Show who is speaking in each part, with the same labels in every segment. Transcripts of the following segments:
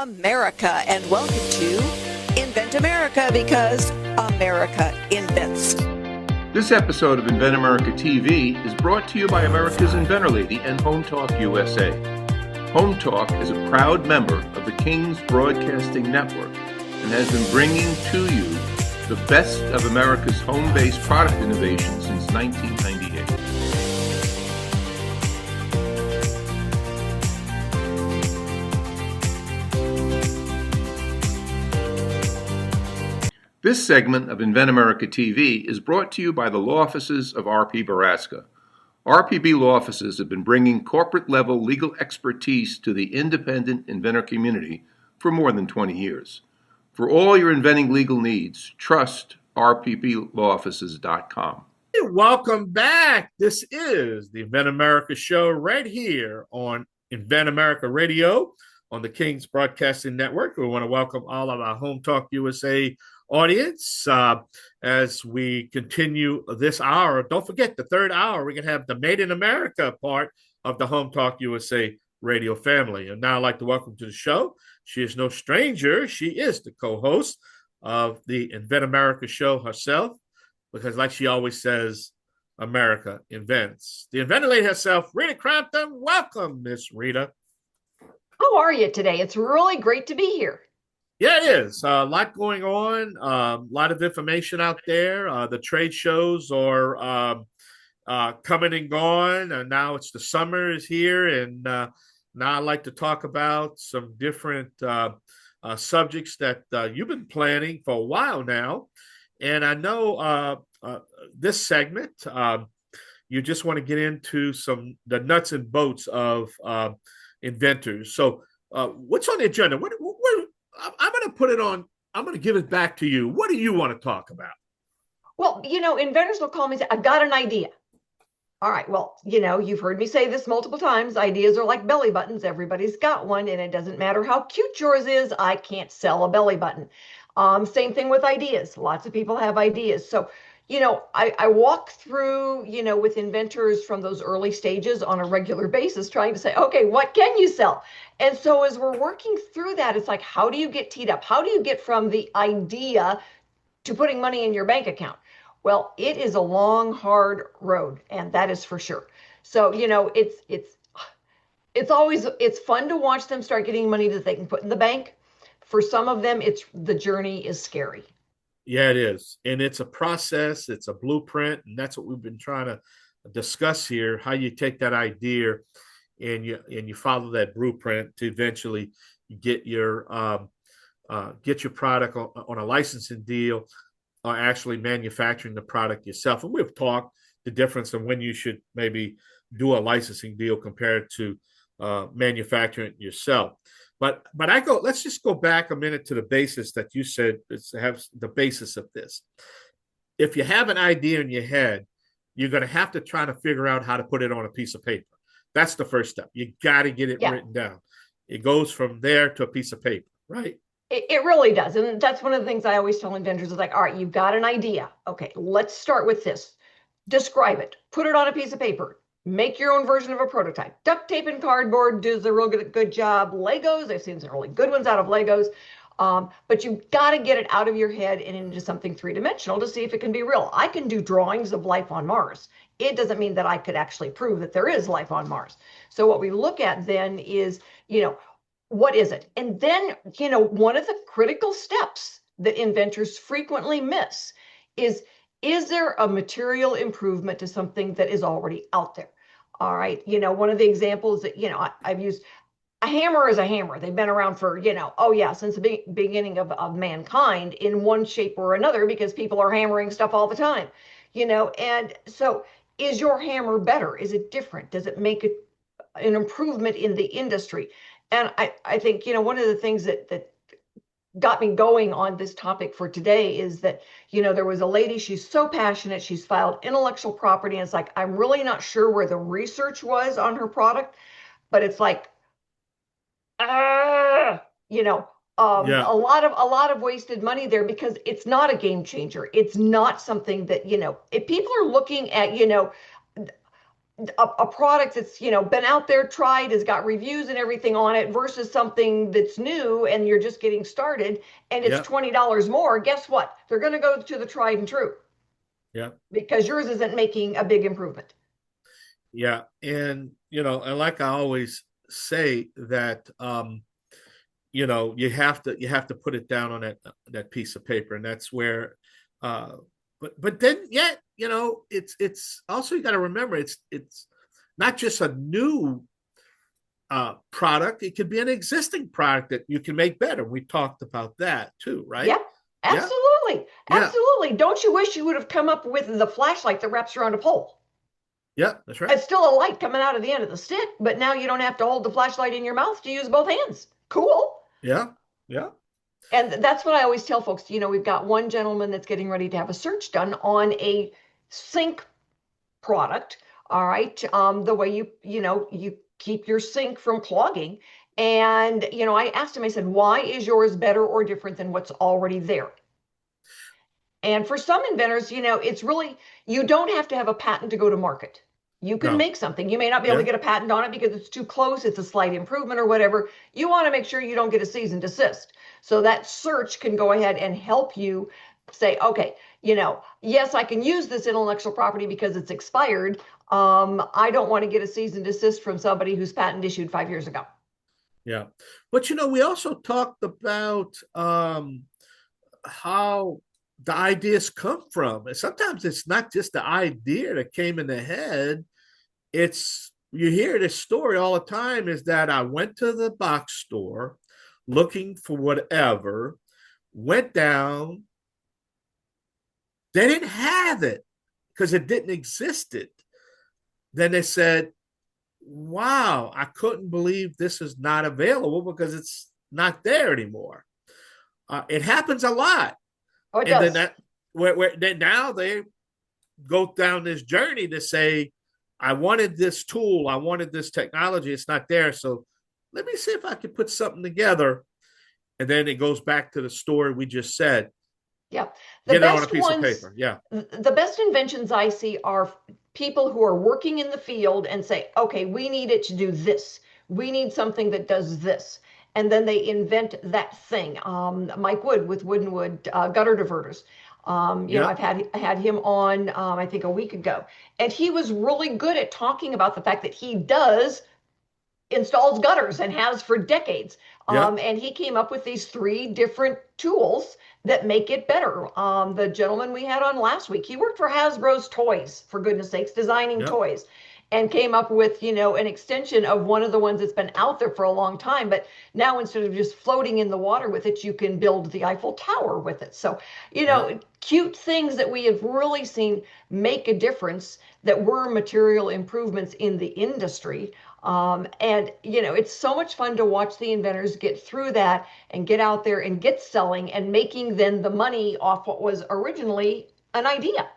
Speaker 1: America, and welcome to Invent America, because America invents.
Speaker 2: This episode of Invent America TV is brought to you by America's Inventor Lady and Home Talk USA. Home Talk is a proud member of the King's Broadcasting Network and has been bringing to you the best of America's home-based product innovation since 1998. This segment of Invent America TV is brought to you by the law offices of R.P. Baraska. RPB law offices have been bringing corporate-level legal expertise to the independent inventor community for more than 20 years. For all your inventing legal needs, trust rpblawoffices.com.
Speaker 3: Welcome back. This is the Invent America show right here on Invent America Radio on the King's Broadcasting Network. We want to welcome all of our Home Talk USA audience as we continue this hour. Don't forget, the third hour, we're going to have the Made in America part of the Home Talk USA radio family. And now I'd like to welcome to the show. She is no stranger. She is the co-host of the Invent America show herself, because like she always says, America invents. The inventor lady herself, Rita Crompton. Welcome, Miss Rita.
Speaker 4: How are you today? It's really great to be here.
Speaker 3: Yeah, it is. A lot going on, a lot of information out there. The trade shows are coming and gone, and now it's the summer is here, and now I'd like to talk about some different subjects that you've been planning for a while now. And I know this segment, you just want to get into the nuts and bolts of inventors. So what's on the agenda? What I'm going to put it on. I'm going to give it back to you. What do you want to talk about?
Speaker 4: Well, inventors will call me and say, I've got an idea. All right. Well, you've heard me say this multiple times. Ideas are like belly buttons. Everybody's got one, and it doesn't matter how cute yours is. I can't sell a belly button. Same thing with ideas. Lots of people have ideas. So, I walk through, with inventors from those early stages on a regular basis, trying to say, okay, what can you sell? And so as we're working through that, it's like, how do you get teed up? How do you get from the idea to putting money in your bank account? Well, it is a long, hard road, and that is for sure. So, it's fun to watch them start getting money that they can put in the bank. For some of them, the journey is scary.
Speaker 3: Yeah, it is. And it's a process. It's a blueprint. And that's what we've been trying to discuss here, how you take that idea and you follow that blueprint to eventually get your product on a licensing deal, or actually manufacturing the product yourself. And we've talked the difference in when you should maybe do a licensing deal compared to manufacturing it yourself. But let's just go back a minute to the basis that you said have the basis of this. If you have an idea in your head, you're going to have to try to figure out how to put it on a piece of paper. That's the first step. You got to get it written down. It goes from there to a piece of paper, right?
Speaker 4: It really does. And that's one of the things I always tell inventors is like, all right, you've got an idea. Okay, let's start with this. Describe it. Put it on a piece of paper. Make your own version of a prototype. Duct tape and cardboard does a real good job. Legos, I've seen some really good ones out of Legos. But you've got to get it out of your head and into something three-dimensional to see if it can be real. I can do drawings of life on Mars. It doesn't mean that I could actually prove that there is life on Mars. So what we look at then is, what is it? And then, one of the critical steps that inventors frequently miss is there a material improvement to something that is already out there? All right. One of the examples that, I've used, a hammer is a hammer. They've been around for, since the beginning of mankind in one shape or another, because people are hammering stuff all the time, and so is your hammer better? Is it different? Does it make an improvement in the industry? And I think, one of the things that got me going on this topic for today is that, there was a lady, she's so passionate, she's filed intellectual property, and it's like, I'm really not sure where the research was on her product, but it's like, a lot of wasted money there, because it's not a game changer. It's not something that, if people are looking at, a product that's, been out there, tried, has got reviews and everything on it versus something that's new and you're just getting started and it's
Speaker 3: Yeah.
Speaker 4: $20 more, guess what? They're going to go to the tried and true
Speaker 3: Yeah.
Speaker 4: because yours isn't making a big improvement.
Speaker 3: Yeah. And, and like I always say that, you have to put it down on that piece of paper. And that's where, but then yet, it's also, you got to remember, it's not just a new product. It could be an existing product that you can make better. We talked about that too, right?
Speaker 4: Yeah, absolutely.
Speaker 3: Yeah.
Speaker 4: Absolutely. Don't you wish you would have come up with the flashlight that wraps around a pole?
Speaker 3: Yeah, that's right.
Speaker 4: It's still a light coming out of the end of the stick, but now you don't have to hold the flashlight in your mouth to use both hands. Cool.
Speaker 3: Yeah. Yeah.
Speaker 4: And that's what I always tell folks. We've got one gentleman that's getting ready to have a search done on a sink product. All right. The way you keep your sink from clogging. And, I asked him, I said, why is yours better or different than what's already there? And for some inventors, it's really, you don't have to have a patent to go to market. You can make something. You may not be able to get a patent on it because it's too close. It's a slight improvement or whatever. You want to make sure you don't get a cease and desist. So that search can go ahead and help you say, okay, yes, I can use this intellectual property because it's expired. I don't want to get a cease and desist from somebody whose patent issued 5 years ago.
Speaker 3: Yeah. But, we also talked about how the ideas come from. And sometimes it's not just the idea that came in the head. It's, you hear this story all the time, is that I went to the box store looking for whatever, went down, they didn't have it because it didn't exist. Then they said, wow, I couldn't believe this is not available because it's not there anymore. It happens a lot.
Speaker 4: Oh, it
Speaker 3: and
Speaker 4: does.
Speaker 3: then then now they go down this journey to say, I wanted this tool, I wanted this technology, it's not there. So let me see if I can put something together. And then it goes back to the story we just said.
Speaker 4: Yeah.
Speaker 3: Get it on a piece of paper. Yeah.
Speaker 4: The best inventions I see are people who are working in the field and say, okay, we need it to do this. We need something that does this. And then they invent that thing. Mike Wood with Wood and Wood gutter diverters. I've had him on, I think a week ago, and he was really good at talking about the fact that he installs gutters and has for decades. And he came up with these 3 different tools that make it better. The gentleman we had on last week, he worked for Hasbro's toys, for goodness sakes, designing toys, and came up with, an extension of one of the ones that's been out there for a long time. But now instead of just floating in the water with it, you can build the Eiffel Tower with it. So, cute things that we have really seen make a difference that were material improvements in the industry. And, it's so much fun to watch the inventors get through that and get out there and get selling and making then the money off what was originally an idea.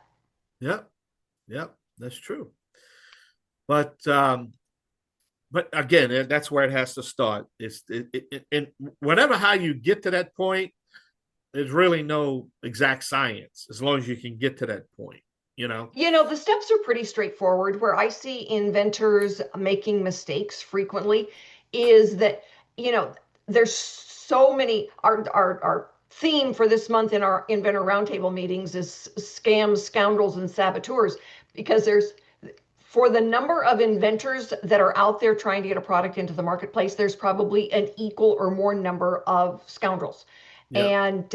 Speaker 3: Yeah. Yeah, that's true. But again, that's where it has to start. And whatever, how you get to that point, there's really no exact science as long as you can get to that point.
Speaker 4: The steps are pretty straightforward. Where I see inventors making mistakes frequently is that, there's so many, our theme for this month in our inventor roundtable meetings is scams, scoundrels, and saboteurs, because for the number of inventors that are out there trying to get a product into the marketplace, there's probably an equal or more number of scoundrels. Yeah. And,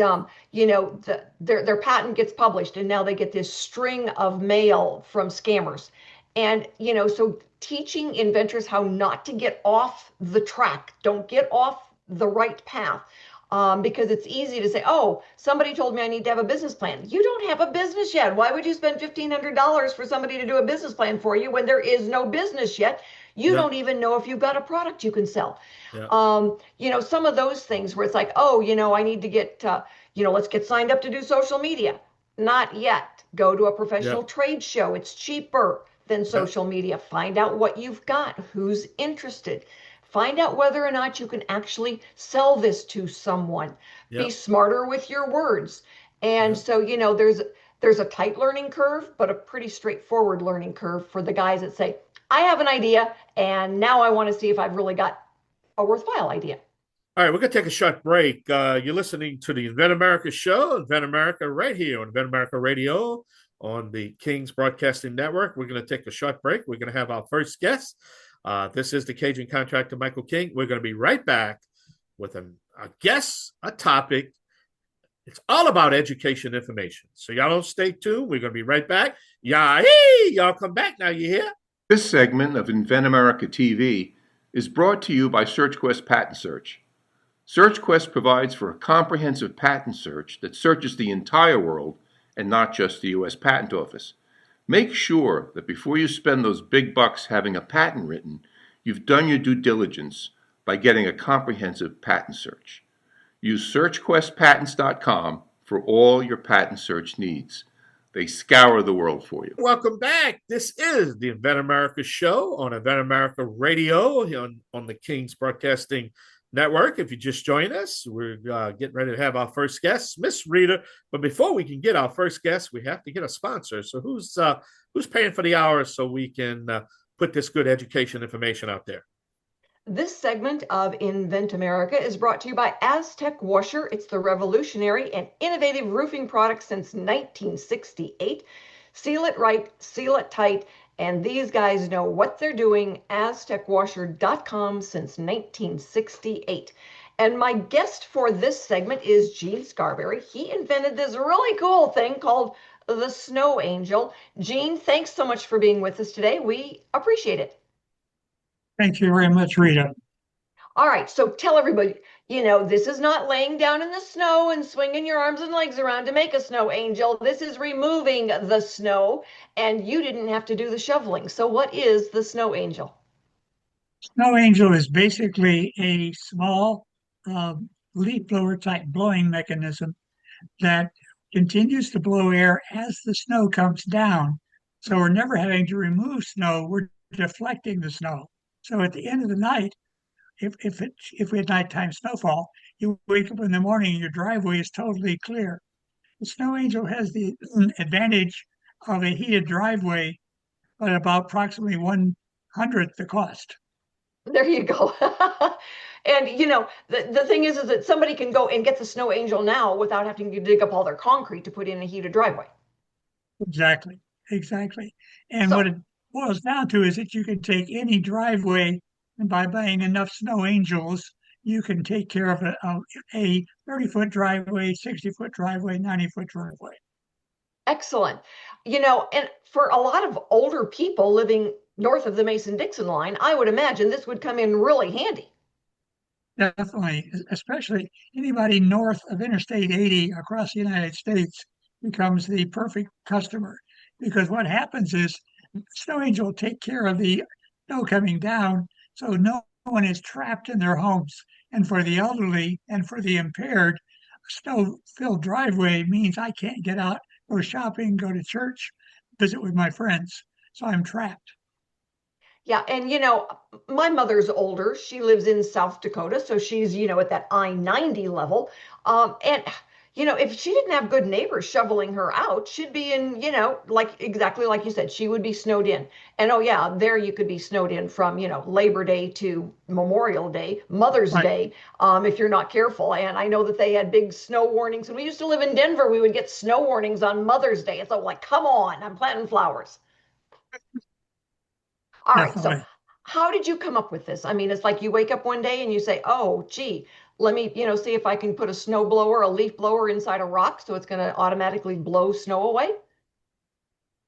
Speaker 4: their patent gets published and now they get this string of mail from scammers. And, so teaching inventors how not to get off the track, don't get off the right path. Because it's easy to say, oh, somebody told me I need to have a business plan. You don't have a business yet. Why would you spend $1,500 for somebody to do a business plan for you when there is no business yet? You don't even know if you've got a product you can sell. Some of those things where it's like, oh, I need to get, let's get signed up to do social media. Not yet. Go to a professional trade show. It's cheaper than social media. Find out what you've got, who's interested. Find out whether or not you can actually sell this to someone. Be smarter with your words. And so, there's a tight learning curve, but a pretty straightforward learning curve for the guys that say, I have an idea, and now I want to see if I've really got a worthwhile idea.
Speaker 3: All right, we're going to take a short break. You're listening to the Invent America show, Invent America, right here on Invent America Radio on the King's Broadcasting Network. We're going to take a short break. We're going to have our first guest. This is the Cajun contractor, Michael King. We're going to be right back with a guest, a topic. It's all about education information. So y'all don't stay tuned. We're going to be right back. Y'all come back now, you hear?
Speaker 2: This segment of Invent America TV is brought to you by SearchQuest Patent Search. SearchQuest provides for a comprehensive patent search that searches the entire world and not just the U.S. Patent Office. Make sure that before you spend those big bucks having a patent written, you've done your due diligence by getting a comprehensive patent search. Use SearchQuestPatents.com for all your patent search needs. They scour the world for you.
Speaker 3: Welcome back. This is the Invent America show on Invent America Radio on the King's Broadcasting Network. If you just joined us, we're getting ready to have our first guest, Miss Rita. But before we can get our first guest, we have to get a sponsor. So who's paying for the hours so we can put this good education information out there?
Speaker 4: This segment of Invent America is brought to you by Aztec Washer. It's the revolutionary and innovative roofing product since 1968. Seal it right, seal it tight, and these guys know what they're doing. AztecWasher.com since 1968. And my guest for this segment is Jean Scarberry. He invented this really cool thing called the Snow Angel. Jean, thanks so much for being with us today. We appreciate it.
Speaker 5: Thank you very much, Rita.
Speaker 4: All right, so tell everybody, this is not laying down in the snow and swinging your arms and legs around to make a snow angel. This is removing the snow, and you didn't have to do the shoveling. So what is the Snow Angel?
Speaker 5: Snow Angel is basically a small leaf blower type blowing mechanism that continues to blow air as the snow comes down. So we're never having to remove snow, we're deflecting the snow. So at the end of the night, if we had nighttime snowfall, you wake up in the morning and your driveway is totally clear. The Snow Angel has the advantage of a heated driveway, but about approximately 1/100th the cost.
Speaker 4: There you go. And the thing is that somebody can go and get the Snow Angel now without having to dig up all their concrete to put in a heated driveway.
Speaker 5: Exactly. And what it boils down to is that you can take any driveway, and by buying enough Snow Angels, you can take care of a 30-foot driveway, 60-foot driveway, 90-foot driveway.
Speaker 4: Excellent. And for a lot of older people living north of the Mason-Dixon line, I would imagine this would come in really handy.
Speaker 5: Definitely, especially anybody north of Interstate 80 across the United States becomes the perfect customer, because what happens is Snow Angel will take care of the snow coming down, so no one is trapped in their homes. And for the elderly and for the impaired, a snow-filled driveway means I can't get out, go shopping, go to church, visit with my friends. So I'm trapped.
Speaker 4: Yeah, and my mother's older. She lives in South Dakota, so she's at that I-90 level. And if she didn't have good neighbors shoveling her out, she'd be in, exactly like you said, she would be snowed in. And oh yeah, there you could be snowed in from, Labor Day to Memorial Day, Mother's Day, if you're not careful. And I know that they had big snow warnings. When we used to live in Denver, we would get snow warnings on Mother's Day. It's like, come on, I'm planting flowers. All right, so how did you come up with this? I mean, it's like you wake up one day and you say, oh, gee, let me, see if I can put a snow blower, a leaf blower inside a rock so it's going to automatically blow snow away?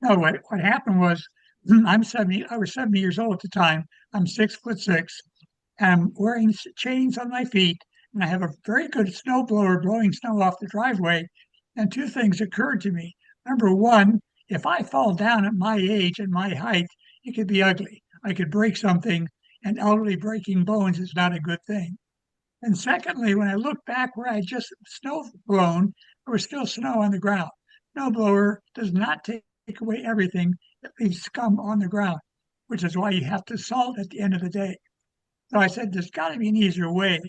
Speaker 5: No, what happened was I was 70 years old at the time. I'm 6'6", and I'm wearing chains on my feet, and I have a very good snow blower blowing snow off the driveway. And two things occurred to me. Number one, if I fall down at my age and my height, it could be ugly. I could break something, and elderly breaking bones is not a good thing. And secondly, when I looked back where I had just snow blown, there was still snow on the ground. Snow blower does not take away everything that leaves scum on the ground, which is why you have to salt at the end of the day. So I said, there's got to be an easier way.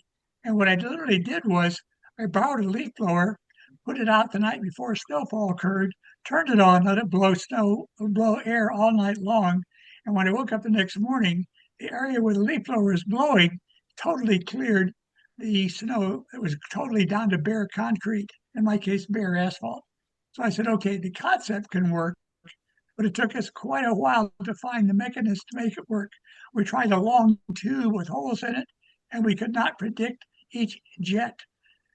Speaker 5: And what I literally did was I borrowed a leaf blower, put it out the night before snowfall occurred, turned it on, let it blow air all night long. And when I woke up the next morning, the area where the leaf blower was blowing totally cleared the snow. It was totally down to bare concrete, in my case, bare asphalt. So I said, okay, the concept can work, but it took us quite a while to find the mechanism to make it work. We tried a long tube with holes in it, and we could not predict each jet.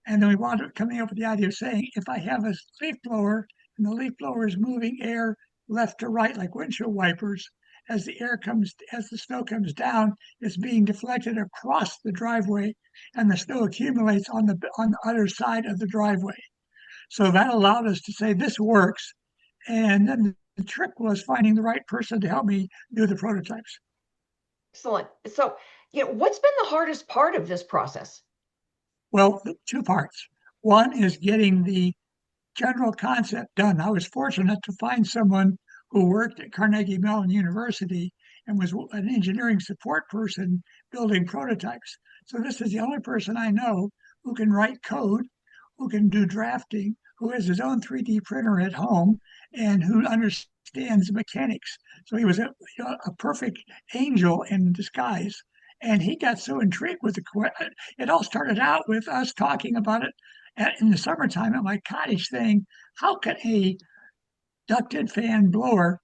Speaker 5: And then we wound up coming up with the idea of saying, if I have a leaf blower and the leaf blower is moving air left to right like windshield wipers, as the snow comes down, it's being deflected across the driveway, and the snow accumulates on the other side of the driveway. So that allowed us to say this works. And then the trick was finding the right person to help me do the prototypes.
Speaker 4: Excellent. So, what's been the hardest part of this process?
Speaker 5: Well, two parts. One is getting the general concept done. I was fortunate to find someone who worked at Carnegie Mellon University and was an engineering support person building prototypes. So this is the only person I know who can write code, who can do drafting, who has his own 3D printer at home, and who understands mechanics. So he was a perfect angel in disguise. And he got so intrigued with it all started out with us talking about it in the summertime at my cottage, saying, how can a ducted fan blower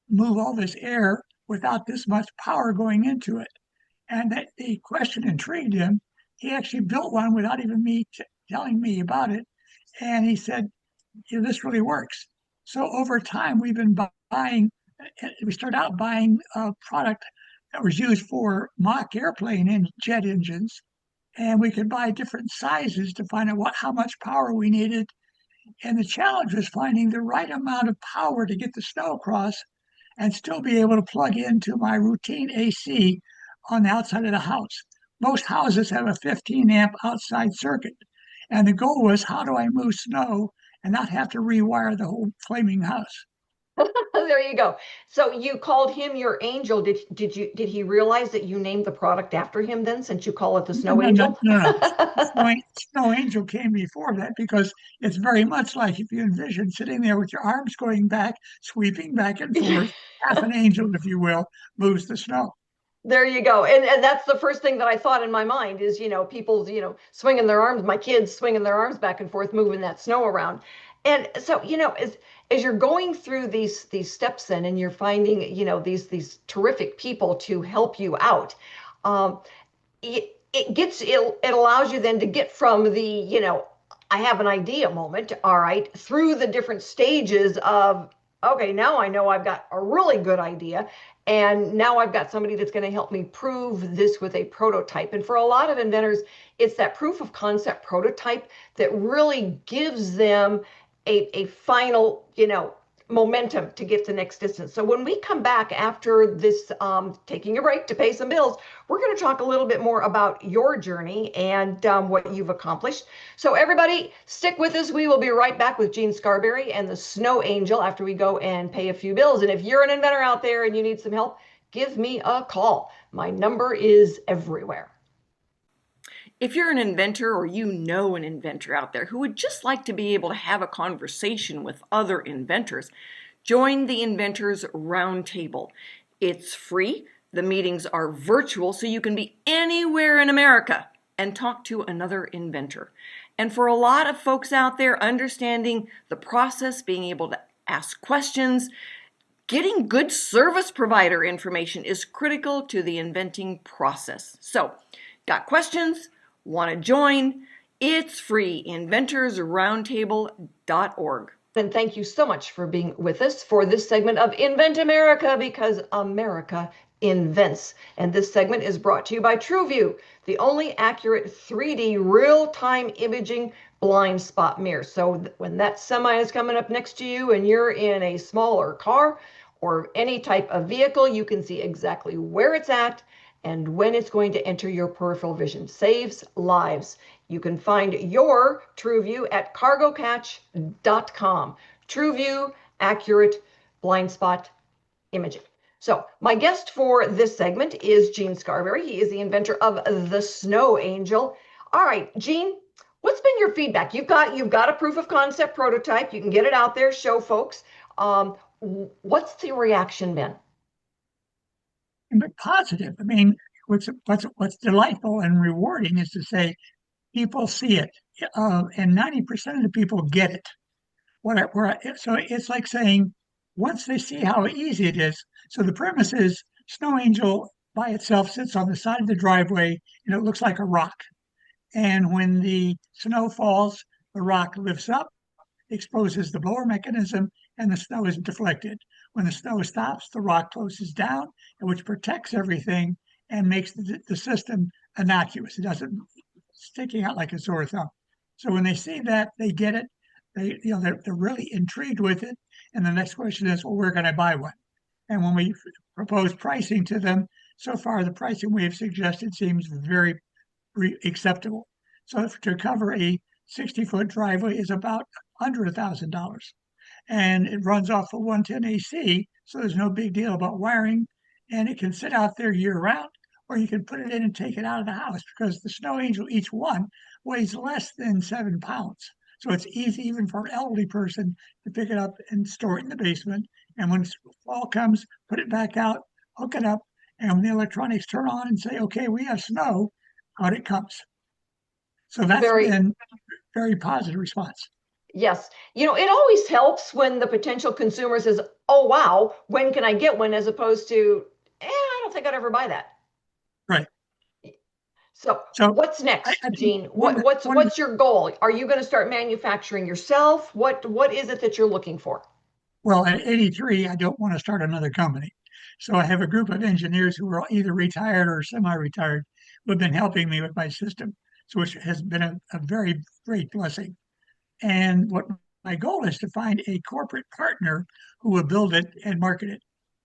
Speaker 5: move all this air without this much power going into it? And that the question intrigued him. He actually built one without even me telling me about it. And he said, this really works. So over time, we've been we started out buying a product that was used for mock airplane and jet engines. And we could buy different sizes to find out how much power we needed. And the challenge was finding the right amount of power to get the snow across and still be able to plug into my routine AC on the outside of the house. Most houses have a 15 amp outside circuit. And the goal was, how do I move snow and not have to rewire the whole flaming house?
Speaker 4: There you go. So you called him your angel. Did he realize that you named the product after him then, since you call it the Snow Angel?
Speaker 5: No. Snow Angel came before that because it's very much like if you envision sitting there with your arms going back, sweeping back and forth, half an angel, if you will, moves the snow.
Speaker 4: There you go. And that's the first thing that I thought in my mind is, people, swinging their arms, my kids swinging their arms back and forth, moving that snow around. And so, as you're going through these steps then, and you're finding, these terrific people to help you out, it allows you then to get from the, I have an idea moment, all right, through the different stages of, okay, now I know I've got a really good idea. And now I've got somebody that's going to help me prove this with a prototype. And for a lot of inventors, it's that proof of concept prototype that really gives them a final, momentum to get the next distance. So when we come back after this, taking a break to pay some bills, we're going to talk a little bit more about your journey and what you've accomplished. So everybody, stick with us. We will be right back with Jean Scarberry and the Snow Angel after we go and pay a few bills. And if you're an inventor out there and you need some help, give me a call. My number is everywhere.
Speaker 1: If you're an inventor or you know an inventor out there who would just like to be able to have a conversation with other inventors, join the Inventors Roundtable. It's free. The meetings are virtual, so you can be anywhere in America and talk to another inventor. And for a lot of folks out there, understanding the process, being able to ask questions, getting good service provider information is critical to the inventing process. So, got questions? Want to join? It's free. inventorsroundtable.org.
Speaker 4: And thank you so much for being with us for this segment of Invent America, because America invents. And this segment is brought to you by TrueView, the only accurate 3D real-time imaging blind spot mirror. So when that semi is coming up next to you and you're in a smaller car or any type of vehicle, you can see exactly where it's at and when it's going to enter your peripheral vision. Saves lives. You can find your TrueView at cargocatch.com. TrueView, accurate blind spot imaging. So my guest for this segment is Jean Scarberry. He is the inventor of the Snow Angel. All right, Jean, what's been your feedback? You've got a proof of concept prototype. You can get it out there, show folks. What's the reaction been?
Speaker 5: but positive. I mean, what's delightful and rewarding is to say people see it, and 90% of the people get it. So it's like saying once they see how easy it is. So the premise is Snow Angel by itself sits on the side of the driveway and it looks like a rock. And when the snow falls, the rock lifts up, exposes the blower mechanism, and the snow is deflected. When the snow stops, the rock closes down, which protects everything and makes the system innocuous. It doesn't sticking out like a sore thumb. So when they see that, they get it. They're really intrigued with it. And the next question is, well, where can I buy one? And when we propose pricing to them, so far the pricing we have suggested seems very acceptable. So to cover a 60-foot driveway is about under $1,000. And it runs off of 110 AC, so there's no big deal about wiring. And it can sit out there year round, or you can put it in and take it out of the house because the Snow Angel, each one, weighs less than 7 pounds. So it's easy even for an elderly person to pick it up and store it in the basement. And when fall comes, put it back out, hook it up, and when the electronics turn on and say, okay, we have snow, out it comes. So that's been very positive response.
Speaker 4: Yes. It always helps when the potential consumer says, oh, wow, when can I get one? As opposed to, I don't think I'd ever buy that.
Speaker 5: Right.
Speaker 4: So what's next, Jean? What's your goal? Are you going to start manufacturing yourself? What is it that you're looking for?
Speaker 5: Well, at 83, I don't want to start another company. So I have a group of engineers who are either retired or semi-retired who have been helping me with my system, which has been a very great blessing. And what my goal is to find a corporate partner who will build it and market it.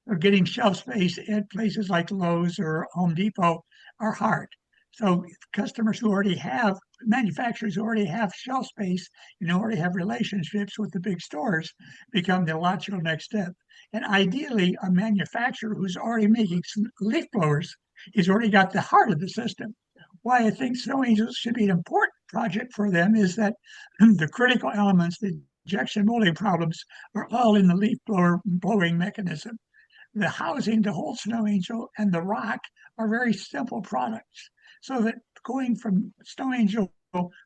Speaker 5: Or getting shelf space at places like Lowe's or Home Depot are hard. So customers who already have, manufacturers who already have shelf space and already have relationships with the big stores become the logical next step. And ideally, a manufacturer who's already making leaf blowers, he's already got the heart of the system. Why I think Snow Angels should be an important project for them is that the critical elements, the injection molding problems, are all in the leaf blower blowing mechanism. The housing to hold Snow Angel and the rock are very simple products. So that going from Snow Angel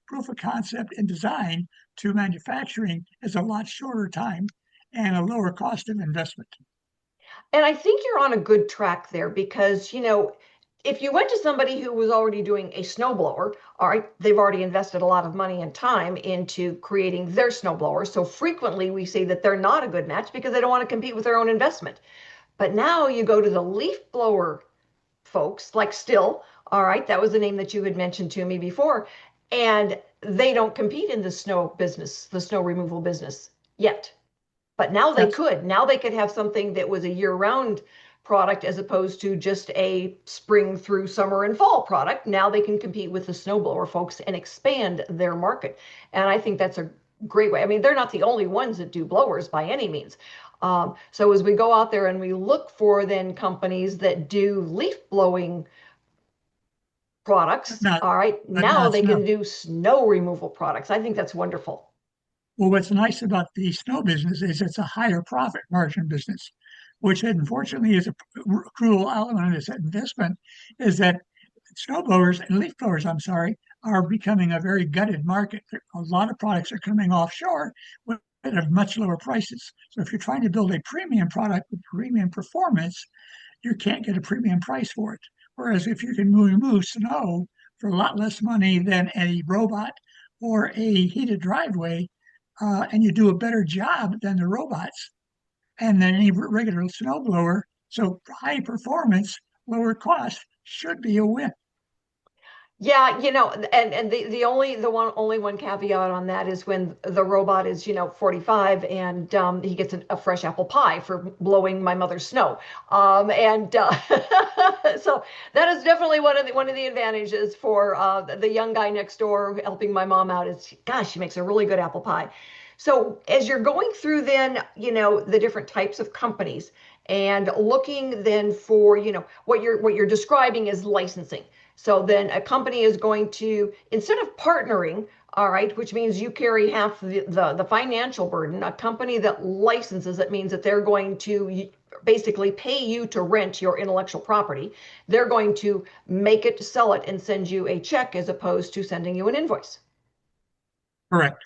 Speaker 5: proof of concept and design to manufacturing is a lot shorter time and a lower cost of investment.
Speaker 4: And I think you're on a good track there because, if you went to somebody who was already doing a snowblower, all right, they've already invested a lot of money and time into creating their snowblower. So frequently we say that they're not a good match because they don't want to compete with their own investment. But now you go to the leaf blower folks, like Still, all right, that was the name that you had mentioned to me before, and they don't compete in the snow business, the snow removal business yet. But now they could. Now they could have something that was a year-round product as opposed to just a spring through summer and fall product. Now they can compete with the snowblower folks and expand their market. And I think that's a great way. I mean, they're not the only ones that do blowers by any means. So as we go out there and we look for then companies that do leaf blowing products, all right, now they can do snow removal products. I think that's wonderful.
Speaker 5: Well, what's nice about the snow business is it's a higher profit margin business, which unfortunately is a cruel element of this investment, is that snow blowers and leaf blowers, are becoming a very gutted market. A lot of products are coming offshore at much lower prices. So if you're trying to build a premium product with premium performance, you can't get a premium price for it. Whereas if you can remove snow for a lot less money than a robot or a heated driveway, and you do a better job than the robots and then any regular snowblower, so high performance, lower cost should be a win.
Speaker 4: Yeah, and the only one caveat on that is when the robot is 45 and he gets a fresh apple pie for blowing my mother's snow, so that is definitely one of the advantages for the young guy next door helping my mom out. Is, gosh, she makes a really good apple pie. So as you're going through then the different types of companies and looking then for what you're describing as licensing. So then a company is going to, instead of partnering, all right, which means you carry half the financial burden, a company that licenses, it means that they're going to basically pay you to rent your intellectual property. They're going to make it, sell it, and send you a check as opposed to sending you an invoice.
Speaker 5: Correct.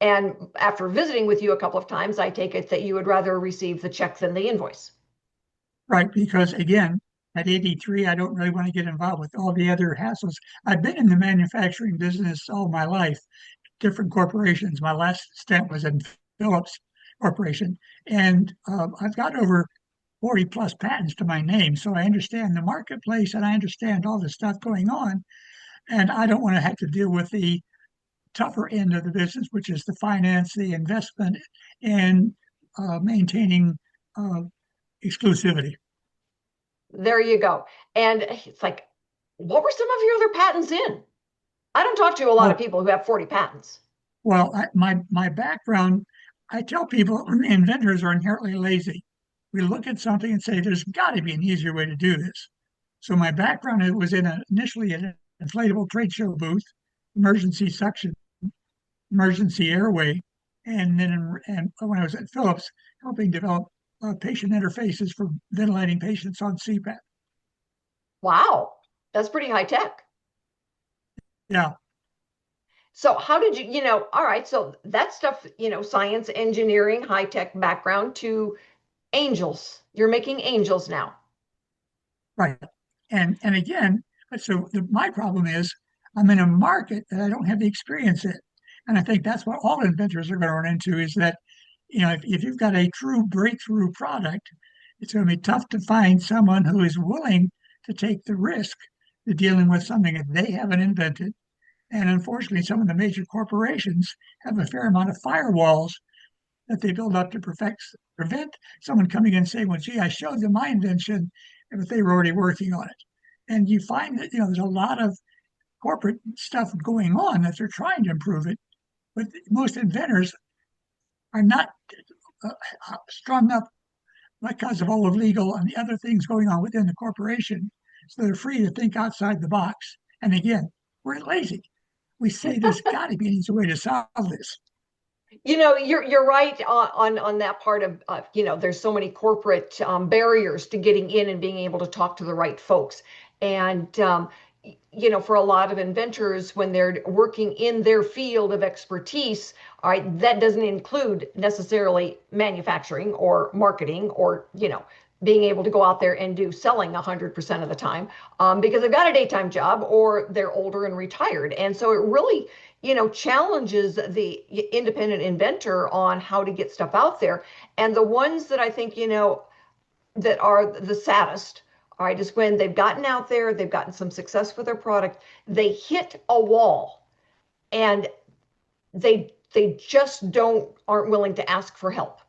Speaker 4: And after visiting with you a couple of times, I take it that you would rather receive the check than the invoice.
Speaker 5: Right. Because again, at 83, I don't really want to get involved with all the other hassles. I've been in the manufacturing business all my life, different corporations. My last stint was in Philips Corporation, and I've got over 40 plus patents to my name. So I understand the marketplace and I understand all the stuff going on. And I don't want to have to deal with the tougher end of the business, which is the finance, the investment, and maintaining exclusivity.
Speaker 4: There you go. And it's like, what were some of your other patents in? I don't talk to a lot of people who have 40 patents.
Speaker 5: Well, my background, I tell people inventors are inherently lazy. We look at something and say, there's got to be an easier way to do this. So my background was initially an inflatable trade show booth, emergency suction, emergency airway, and then when I was at Philips, helping develop patient interfaces for ventilating patients on CPAP.
Speaker 4: Wow, that's pretty high tech.
Speaker 5: Yeah.
Speaker 4: So how did you, all right, so that stuff, science, engineering, high tech background to angels. You're making angels now.
Speaker 5: Right. And again, so my problem is I'm in a market that I don't have the experience in. And I think that's what all inventors are going to run into is that, if you've got a true breakthrough product, it's going to be tough to find someone who is willing to take the risk of dealing with something that they haven't invented. And unfortunately, some of the major corporations have a fair amount of firewalls that they build up to prevent someone coming in and saying, well, gee, I showed them my invention, but they were already working on it. And you find that, there's a lot of corporate stuff going on that they're trying to improve it, but most inventors are not strung up because of all the legal and the other things going on within the corporation. So they're free to think outside the box. And again, we're lazy. We say there's got to be an easy way to solve this.
Speaker 4: You're right on that part of there's so many corporate barriers to getting in and being able to talk to the right folks. And for a lot of inventors, when they're working in their field of expertise, all right, that doesn't include necessarily manufacturing or marketing or being able to go out there and do selling 100% of the time because they've got a daytime job or they're older and retired. And so it really challenges the independent inventor on how to get stuff out there. And the ones that I think that are the saddest, all right, is when they've gotten out there, they've gotten some success with their product, they hit a wall and they just aren't willing to ask for help.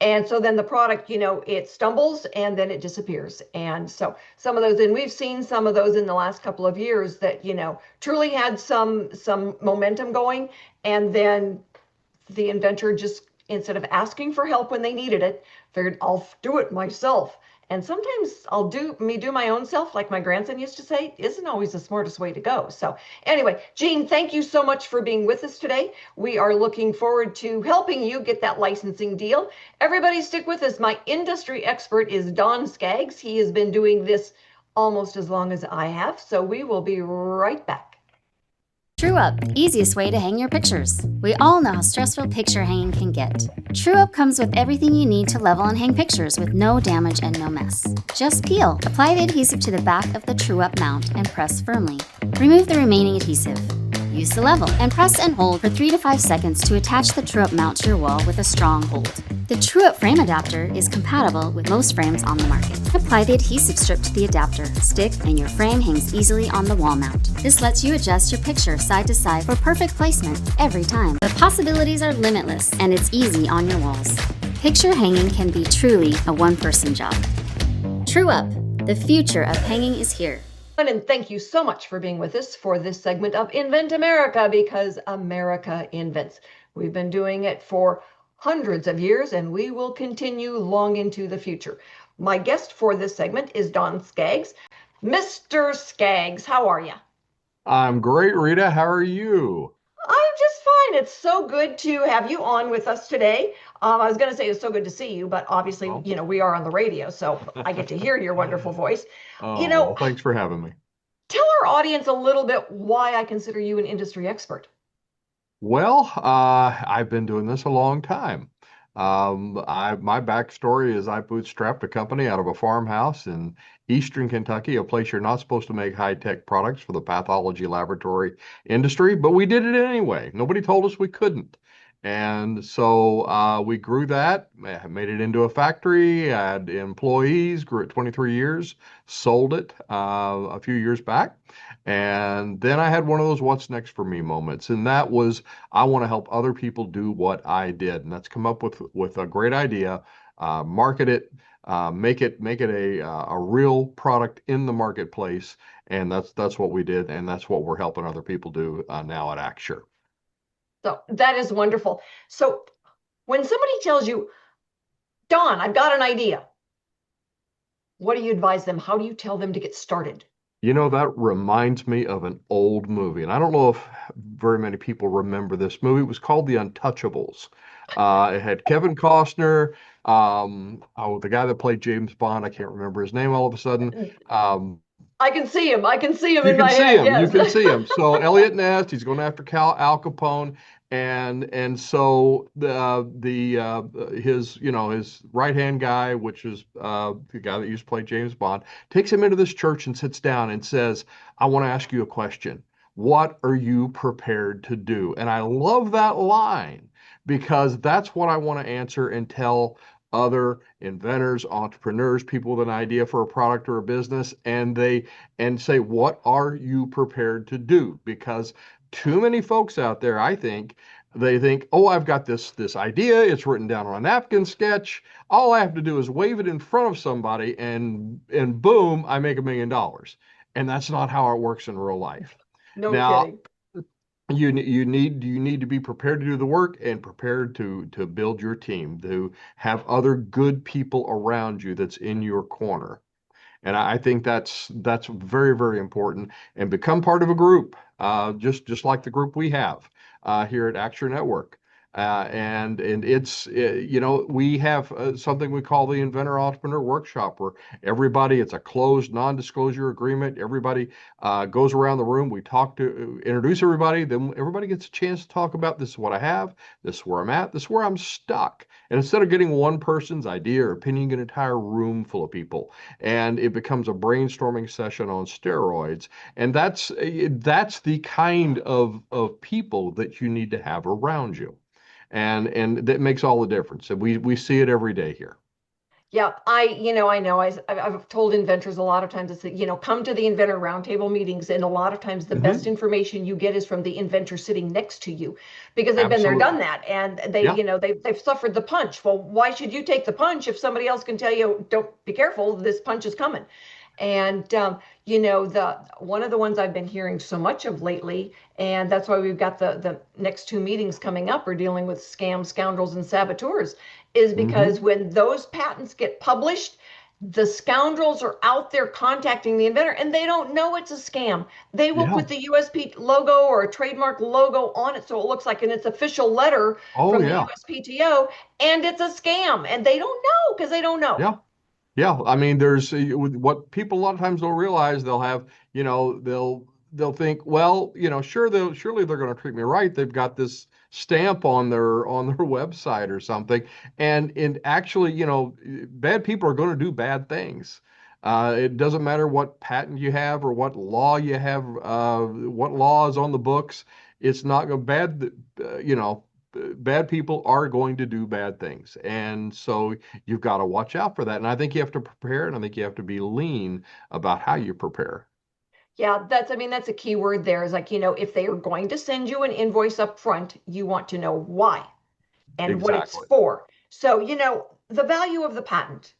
Speaker 4: And so then the product, it stumbles and then it disappears. And so some of those, and we've seen some of those in the last couple of years that, truly had some momentum going. And then the inventor just, instead of asking for help when they needed it, figured I'll do it myself. And sometimes I'll do my own self, like my grandson used to say, isn't always the smartest way to go. So anyway, Jean, thank you so much for being with us today. We are looking forward to helping you get that licensing deal. Everybody stick with us. My industry expert is Don Skaggs. He has been doing this almost as long as I have. So we will be right back.
Speaker 6: TrueUp, the easiest way to hang your pictures. We all know how stressful picture hanging can get. TrueUp comes with everything you need to level and hang pictures with no damage and no mess. Just peel, apply the adhesive to the back of the TrueUp mount and press firmly. Remove the remaining adhesive. Use the level and press and hold for 3 to 5 seconds to attach the TrueUp mount to your wall with a strong hold. The TrueUp frame adapter is compatible with most frames on the market. Apply the adhesive strip to the adapter, stick, and your frame hangs easily on the wall mount. This lets you adjust your picture side to side for perfect placement every time. The possibilities are limitless, and it's easy on your walls. Picture hanging can be truly a one-person job. TrueUp, the future of hanging is here.
Speaker 4: And thank you so much for being with us for this segment of Invent America, because America invents. We've been doing it for hundreds of years, and we will continue long into the future. My guest for this segment is Don Skaggs. Mr. Skaggs, how are you?
Speaker 7: I'm great, Rita. How are you?
Speaker 4: I'm just fine. It's so good to have you on with us today. I was going to say it's so good to see you, but obviously,
Speaker 7: Oh,
Speaker 4: we are on the radio, so I get to hear your wonderful voice. You
Speaker 7: oh,
Speaker 4: know,
Speaker 7: well, thanks for having me.
Speaker 4: tell our audience a little bit why I consider you an industry expert.
Speaker 7: Well, I've been doing this a long time. My backstory is I bootstrapped a company out of a farmhouse in Eastern Kentucky, a place you're not supposed to make high-tech products for the pathology laboratory industry, but we did it anyway. Nobody told us we couldn't. And so we grew that, made it into a factory, had employees, grew it 23 years, sold it a few years back. And then I had one of those what's next for me moments. And that was I want to help other people do what I did. And that's come up with a great idea, market it, make it a real product in the marketplace. And that's what we did. And that's what we're helping other people do now at Acture.
Speaker 4: So that is wonderful. So when somebody tells you, Don, I've got an idea, what do you advise them? How do you tell them to get started?
Speaker 7: That reminds me of an old movie, and I don't know if very many people remember this movie. It was called The Untouchables. It had Kevin Costner, the guy that played James Bond. I can't remember his name all of a sudden.
Speaker 4: I can see him. I can see him
Speaker 7: You
Speaker 4: in
Speaker 7: can
Speaker 4: my
Speaker 7: see
Speaker 4: head.
Speaker 7: him.
Speaker 4: Yes.
Speaker 7: You can see him. So Elliot Ness, he's going after Al Capone, and so his right hand guy, which is the guy that used to play James Bond, takes him into this church and sits down and says, "I want to ask you a question. What are you prepared to do?" And I love that line because that's what I want to answer and tell other inventors, entrepreneurs, people with an idea for a product or a business, and say, what are you prepared to do? Because too many folks out there, I think, they think, oh, I've got this idea, it's written down on a napkin sketch. All I have to do is wave it in front of somebody and boom, I make $1 million. And that's not how it works in real life.
Speaker 4: No
Speaker 7: Now,
Speaker 4: kidding.
Speaker 7: you need to be prepared to do the work and prepared to build your team, to have other good people around you that's in your corner. And I think that's very, very important. And become part of a group, just like the group we have here at Acture Network. And it's we have something we call the Inventor Entrepreneur Workshop, where it's a closed non-disclosure agreement. Everybody goes around the room. We introduce everybody. Then everybody gets a chance to talk about, this is what I have, this is where I'm at, this is where I'm stuck. And instead of getting one person's idea or opinion, you get an entire room full of people, and it becomes a brainstorming session on steroids. And that's the kind of people that you need to have around you. And that makes all the difference. And we see it every day here.
Speaker 4: Yeah, I know. I've told inventors a lot of times, it's that, come to the inventor roundtable meetings, and a lot of times the best information you get is from the inventor sitting next to you, because they've been there, done that, and they've suffered the punch. Well, why should you take the punch if somebody else can tell you, don't, be careful, this punch is coming? And the one of the ones I've been hearing so much of lately, and that's why we've got the next 2 meetings coming up, are dealing with scams, scoundrels, and saboteurs, is because when those patents get published, the scoundrels are out there contacting the inventor, and they don't know it's a scam. They will put the USP logo or a trademark logo on it, so it looks like it's official letter from the USPTO, and it's a scam, and they don't know because they don't know.
Speaker 7: Yeah. Yeah, I mean, there's what people a lot of times don't realize. They'll have, they'll think, well, surely they're going to treat me right. They've got this stamp on their website or something, and actually, bad people are going to do bad things. It doesn't matter what patent you have or what law you have, what law is on the books. It's not going bad people are going to do bad things. And so you've got to watch out for that. And I think you have to prepare, and I think you have to be lean about how you prepare.
Speaker 4: Yeah, that's a key word there, is like, if they are going to send you an invoice up front, you want to know why and what it's for. So, the value of the patent,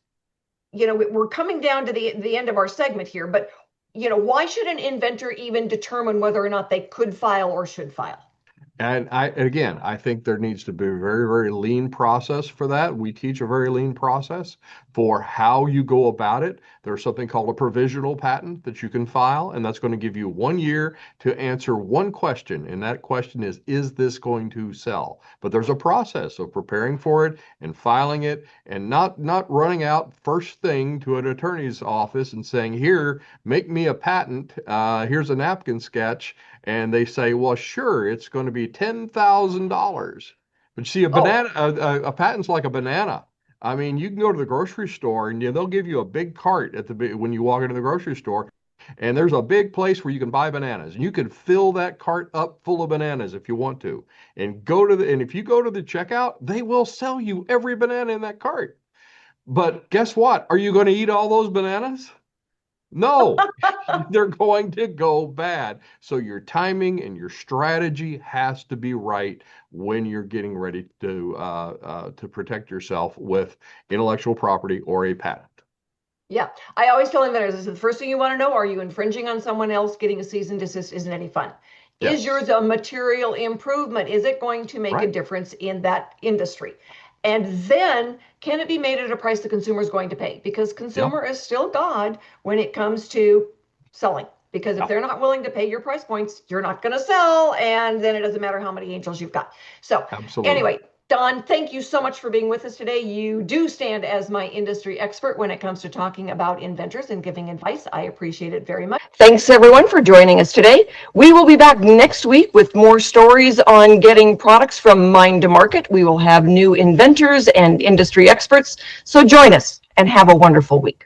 Speaker 4: we're coming down to the end of our segment here, but, why should an inventor even determine whether or not they could file or should file?
Speaker 7: And I think there needs to be a very, very lean process for that. We teach a very lean process for how you go about it. There's something called a provisional patent that you can file, and that's going to give you 1 year to answer one question. And that question is this going to sell? But there's a process of preparing for it and filing it, and not running out first thing to an attorney's office and saying, here, make me a patent. Here's a napkin sketch. And they say, well, sure, it's going to be $10,000. But you see, a patent's like a banana. I mean, you can go to the grocery store and they'll give you a big cart when you walk into the grocery store, and there's a big place where you can buy bananas, and you can fill that cart up full of bananas if you want to, and if you go to the checkout, they will sell you every banana in that cart. But guess what? Are you going to eat all those bananas? No, they're going to go bad. So your timing and your strategy has to be right when you're getting ready to protect yourself with intellectual property or a patent.
Speaker 4: Yeah, I always tell inventors, the first thing you want to know, are you infringing on someone else? Getting a cease and desist isn't any fun.
Speaker 7: Yes.
Speaker 4: Is yours a material improvement? Is it going to make a difference in that industry? And then, can it be made at a price the consumer is going to pay? Because consumer is still God when it comes to selling. Because if they're not willing to pay your price points, you're not going to sell. And then it doesn't matter how many angels you've got. So anyway, Don, thank you so much for being with us today. You do stand as my industry expert when it comes to talking about inventors and giving advice. I appreciate it very much. Thanks, everyone, for joining us today. We will be back next week with more stories on getting products from mind to market. We will have new inventors and industry experts. So join us and have a wonderful week.